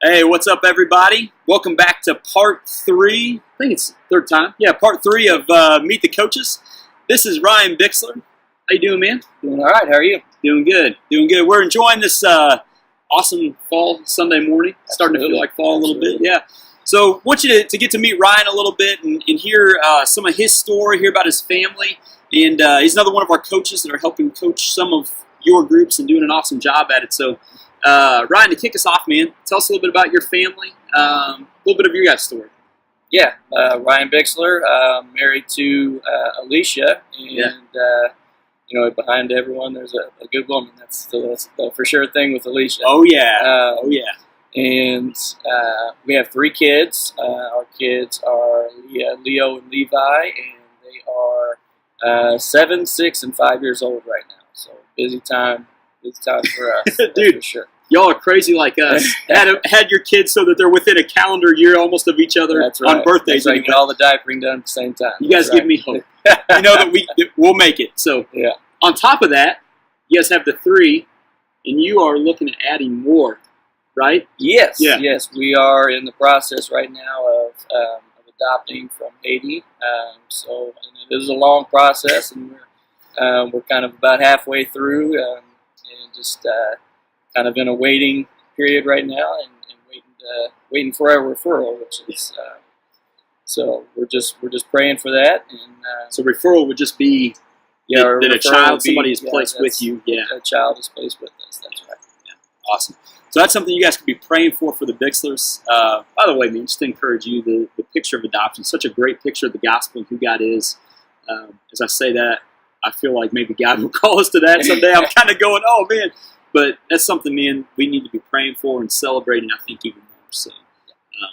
Hey, what's up, everybody? Welcome back to part 3. I think it's third time. Yeah, part 3 of Meet the Coaches. This is Ryan Bixler. How you doing, man? Doing all right. How are you? Doing good. We're enjoying this awesome fall Sunday morning. Starting to feel like fall a little bit. Yeah. So, want you to get to meet Ryan a little bit and hear some of his story, hear about his family, and he's another one of our coaches that are helping coach some of your groups and doing an awesome job at it. So. Ryan, to kick us off, man, tell us a little bit about your family, a little bit of your guys' story. Yeah, Ryan Bixler, married to Alicia, and behind everyone there's a good woman. That's the for sure thing with Alicia. Oh yeah, And we have 3 kids. Our kids are Leo and Levi, and they are 7, 6, and 5 years old right now. So busy time for us, dude. For sure. Y'all are crazy like us. had your kids so that they're within a calendar year almost of each other. That's right. On birthdays. That's right. Get all the diapering done at the same time. You guys give me hope. You know that we'll make it. So yeah. On top of that, you guys have the 3, and you are looking at adding more, right? Yes. Yeah. Yes. We are in the process right now of adopting from Haiti. And it is a long process, and we're kind of about halfway through, and just kind of in a waiting period right now, and waiting for our referral, which is so we're just praying for that. And so referral would just be that a child, somebody is placed with you. Yeah, a child is placed with us. That's right. Yeah, awesome. So that's something you guys could be praying for the Bixlers. By the way, man, just to encourage you, the picture of adoption, such a great picture of the gospel and who God is. As I say that, I feel like maybe God will call us to that someday. I'm kind of going, oh man. But that's something, man, we need to be praying for and celebrating, I think, even more. So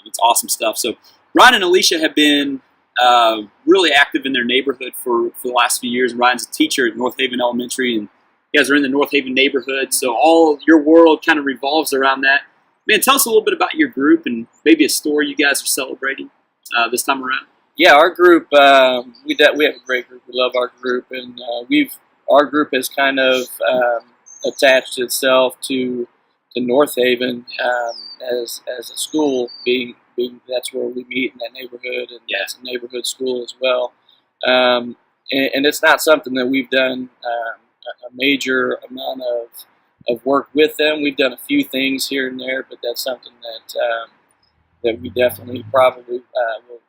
it's awesome stuff. So Ryan and Alicia have been really active in their neighborhood for the last few years. Ryan's a teacher at North Haven Elementary, and you guys are in the North Haven neighborhood. So all your world kind of revolves around that. Man, tell us a little bit about your group and maybe a story you guys are celebrating this time around. Yeah, our group, we have a great group. We love our group, and our group has kind of attached itself to North Haven as a school, being that's where we meet in that neighborhood, and that's a neighborhood school as well. And it's not something that we've done a major amount of work with them. We've done a few things here and there, but that's something that we definitely probably will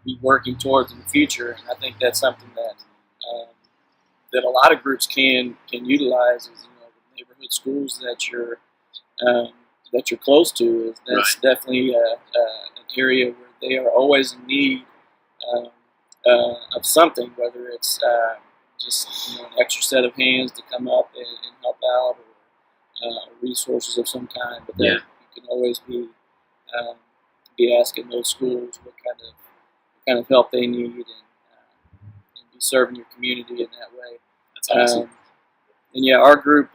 be working towards in the future. And I think that's something that a lot of groups can utilize is neighborhood schools that you're close to. That's definitely an area where they are always in need of something, whether it's just an extra set of hands to come up and help out, or resources of some kind. But you can always be asking those schools what kind of help they need, and be serving your community in that way. That's awesome. And yeah, our group,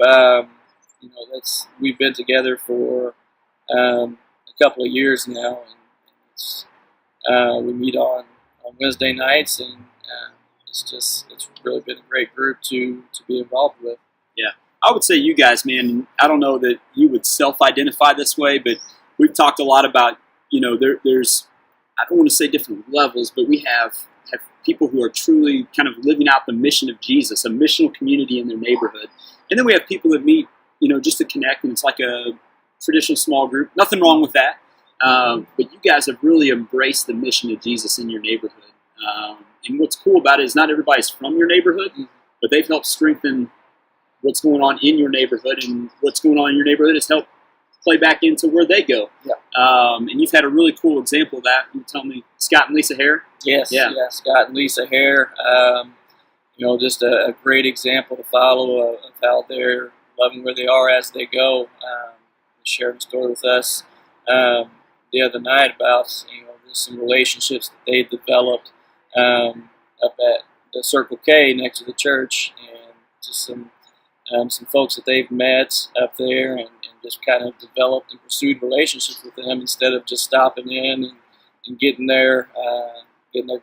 we've been together for a couple of years now, and we meet on Wednesday nights, and it's really been a great group to be involved with. Yeah, I would say you guys, man. I don't know that you would self-identify this way, but we've talked a lot about there's I don't want to say different levels, but we have people who are truly kind of living out the mission of Jesus, a missional community in their neighborhood. And then we have people that meet, just to connect, and it's like a traditional small group. Nothing wrong with that. But you guys have really embraced the mission of Jesus in your neighborhood. And what's cool about it is not everybody's from your neighborhood, but they've helped strengthen what's going on in your neighborhood, and what's going on in your neighborhood has helped play back into where they go. Yeah. And you've had a really cool example of that. You tell me, Scott and Lisa Hare? Yes, Scott and Lisa Hare. Just a great example to follow of how they're loving where they are as they go. They shared a story with us the other night about just some relationships that they developed up at the Circle K next to the church, and just some folks that they've met up there, and just kind of developed and pursued relationships with them instead of just stopping in and getting their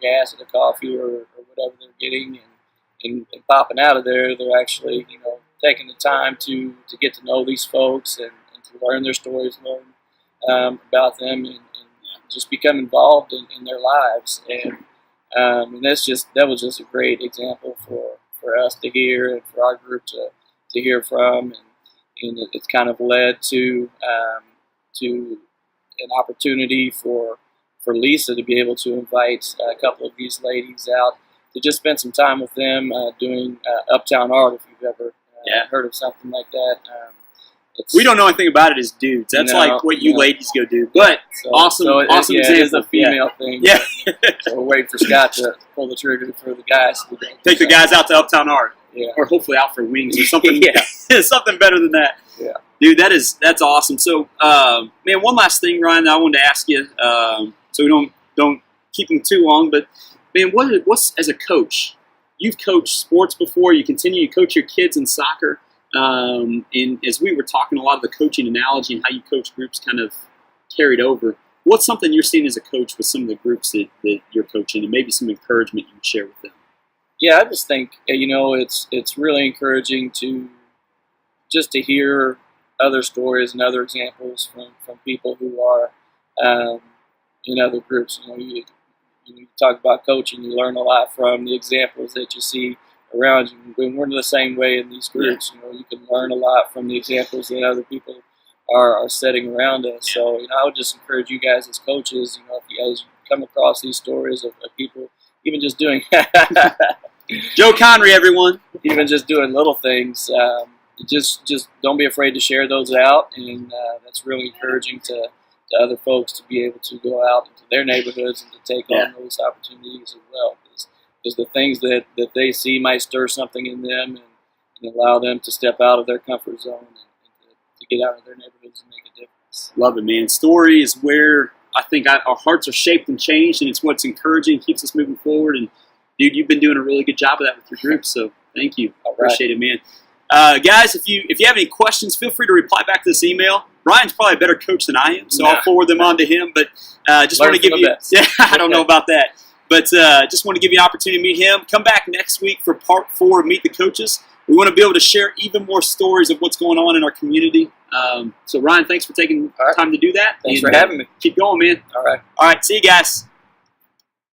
gas at a coffee or whatever they're getting, and popping out of there. They're actually taking the time to get to know these folks and to learn their stories, learn about them and just become involved in their lives. And that was just a great example for us to hear and for our group to hear from. And it's kind of led to an opportunity for Lisa to be able to invite a couple of these ladies out to just spend some time with them doing Uptown Art, if you've ever heard of something like that. We don't know anything about it as dudes. That's like what you ladies go do. But awesome example. It is a female thing. Yeah. So we're waiting for Scott to pull the trigger for the guys. Take the guys out to Uptown Art. Yeah. Or hopefully out for wings or something. Yeah. Something better than that. Yeah. Dude, that's awesome. So, man, one last thing, Ryan, that I wanted to ask you, so we don't keep them too long, but, man, what's as a coach, you've coached sports before, you continue to coach your kids in soccer, and as we were talking, a lot of the coaching analogy and how you coach groups kind of carried over. What's something you're seeing as a coach with some of the groups that you're coaching, and maybe some encouragement you would share with them? Yeah, I just think, it's really encouraging to hear other stories and other examples from people who are in other groups. You talk about coaching, you learn a lot from the examples that you see around you. When we're the same way in these groups, you can learn a lot from the examples that other people are setting around us. Yeah. So, I would just encourage you guys as coaches, if you guys come across these stories of people, even just doing Joe Connery, everyone. Even just doing little things, just don't be afraid to share those out, and that's really encouraging to other folks to be able to go out into their neighborhoods and to take on those opportunities as well. Because the things that they see might stir something in them and allow them to step out of their comfort zone and to get out of their neighborhoods and make a difference. Love it, man. Story is where I think our hearts are shaped and changed, and it's what's encouraging, keeps us moving forward. And, dude, you've been doing a really good job of that with your group, so thank you. Appreciate it, man. Guys, if you have any questions, feel free to reply back to this email. Ryan's probably a better coach than I am, so I'll forward them on to him. But just want to give you – yeah, I don't know about that. But just want to give you an opportunity to meet him. Come back next week for part 4 of Meet the Coaches. We want to be able to share even more stories of what's going on in our community. So, Ryan, thanks for taking time to do that. Thanks for having me. Keep going, man. All right. All right, see you guys.